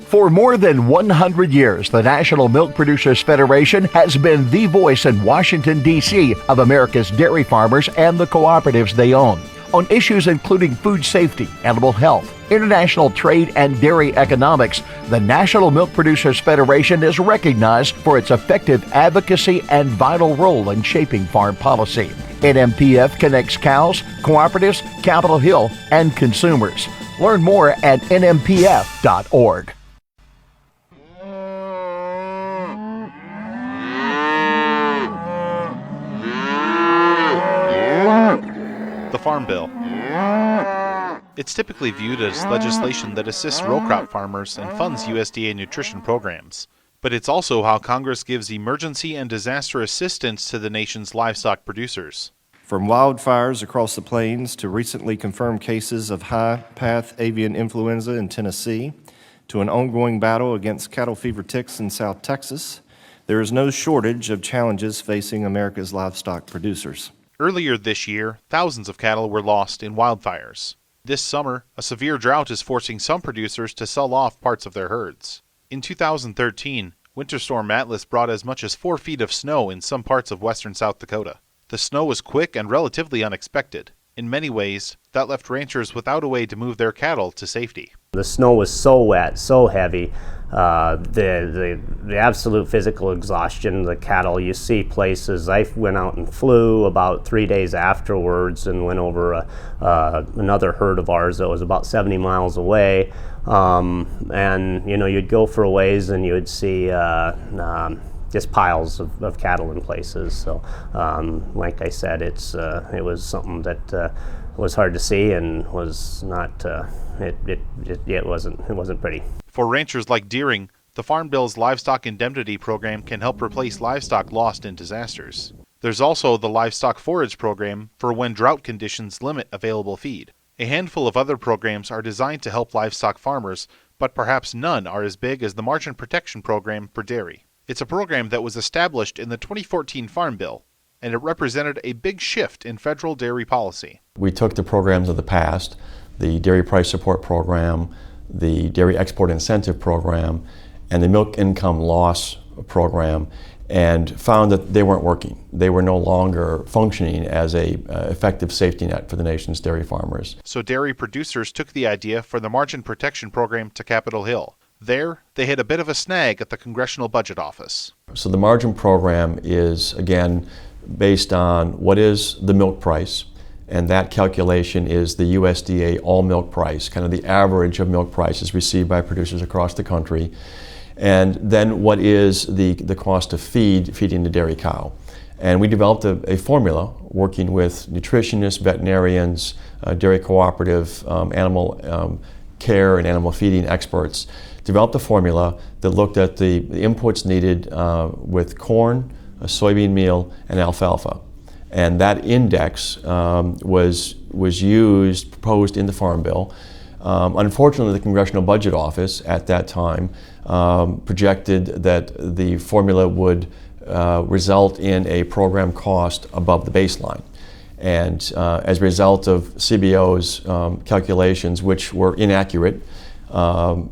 For more than 100 years, the National Milk Producers Federation has been the voice in Washington, D.C. of America's dairy farmers and the cooperatives they own. On issues including food safety, animal health, international trade, and dairy economics, the National Milk Producers Federation is recognized for its effective advocacy and vital role in shaping farm policy. NMPF connects cows, cooperatives, Capitol Hill, and consumers. Learn more at nmpf.org. The Farm Bill. It's typically viewed as legislation that assists row crop farmers and funds USDA nutrition programs. But it's also how Congress gives emergency and disaster assistance to the nation's livestock producers. From wildfires across the plains to recently confirmed cases of high-path avian influenza in Tennessee, to an ongoing battle against cattle fever ticks in South Texas, there is no shortage of challenges facing America's livestock producers. Earlier this year, thousands of cattle were lost in wildfires. This summer, a severe drought is forcing some producers to sell off parts of their herds. In 2013, Winter Storm Atlas brought as much as 4 feet of snow in some parts of western South Dakota. The snow was quick and relatively unexpected. In many ways, that left ranchers without a way to move their cattle to safety. The snow was so wet, so heavy, the absolute physical exhaustion of the cattle. You see places, I went out and flew about 3 days afterwards and went over another herd of ours that was about 70 miles away. And you know, you'd go for a ways and you would see just piles of cattle in places. So like I said, it was something that was hard to see and was not, it wasn't pretty. For ranchers like Deering, the Farm Bill's Livestock Indemnity Program can help replace livestock lost in disasters. There's also the Livestock Forage Program for when drought conditions limit available feed. A handful of other programs are designed to help livestock farmers, but perhaps none are as big as the Margin Protection Program for dairy. It's a program that was established in the 2014 Farm Bill, and it represented a big shift in federal dairy policy. We took the programs of the past, the Dairy Price Support Program, the Dairy Export Incentive Program, and the Milk Income Loss Program, and found that they weren't working. They were no longer functioning as a effective safety net for the nation's dairy farmers. So dairy producers took the idea for the Margin Protection Program to Capitol Hill. There, they hit a bit of a snag at the Congressional Budget Office. So the margin program is, again, based on what is the milk price, and that calculation is the USDA all milk price, kind of the average of milk prices received by producers across the country, and then what is the cost of feeding the dairy cow. And we developed a formula working with nutritionists, veterinarians, dairy cooperative, animal care and animal feeding experts, developed a formula that looked at the inputs needed with corn, soybean meal, and alfalfa. And that index was used, proposed in the Farm Bill. Unfortunately, the Congressional Budget Office at that time projected that the formula would result in a program cost above the baseline. And as a result of CBO's calculations, which were inaccurate,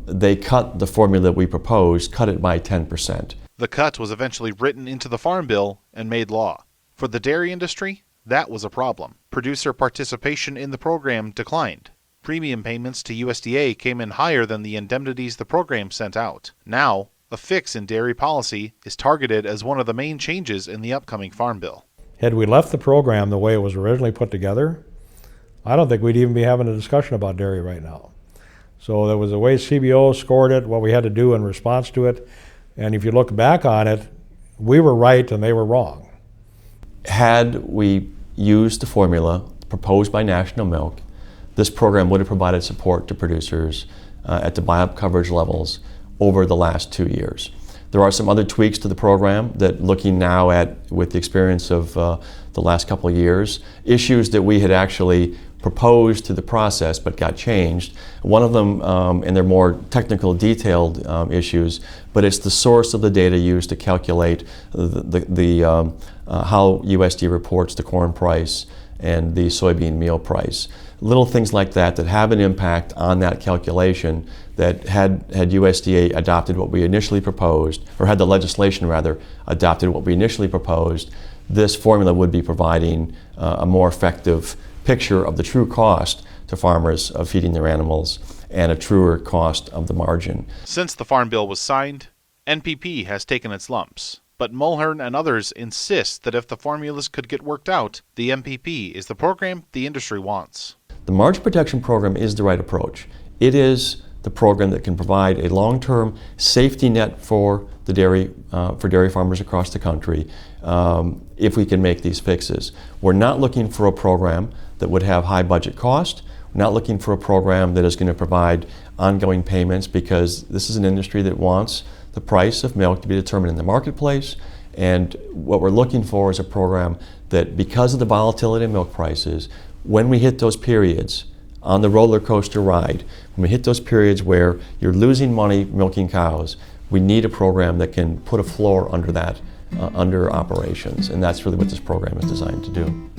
they cut the formula we proposed, cut it by 10%. The cut was eventually written into the Farm Bill and made law. For the dairy industry, that was a problem. Producer participation in the program declined. Premium payments to USDA came in higher than the indemnities the program sent out. Now, a fix in dairy policy is targeted as one of the main changes in the upcoming Farm Bill. Had we left the program the way it was originally put together, I don't think we'd even be having a discussion about dairy right now. So there was a way CBO scored it, what we had to do in response to it, and if you look back on it, we were right and they were wrong. Had we used the formula proposed by National Milk, this program would have provided support to producers at the buy-up coverage levels over the last 2 years. There are some other tweaks to the program that, looking now at, with the experience of the last couple of years, issues that we had actually proposed to the process but got changed. One of them, and they're more technical, detailed issues, but it's the source of the data used to calculate how USDA reports the corn price and the soybean meal price. Little things like that that have an impact on that calculation, that had USDA adopted what we initially proposed, or had the legislation rather adopted what we initially proposed, this formula would be providing a more effective picture of the true cost to farmers of feeding their animals and a truer cost of the margin. Since the Farm Bill was signed, NPP has taken its lumps. But Mulhern and others insist that if the formulas could get worked out, the MPP is the program the industry wants. The margin protection program is the right approach. It is the program that can provide a long-term safety net for the dairy farmers across the country if we can make these fixes. We're not looking for a program that would have high budget cost. We're not looking for a program that is going to provide ongoing payments, because this is an industry that wants the price of milk to be determined in the marketplace. And what we're looking for is a program that, because of the volatility in milk prices, when we hit those periods on the roller coaster ride, when we hit those periods where you're losing money milking cows, we need a program that can put a floor under that, under operations. And that's really what this program is designed to do.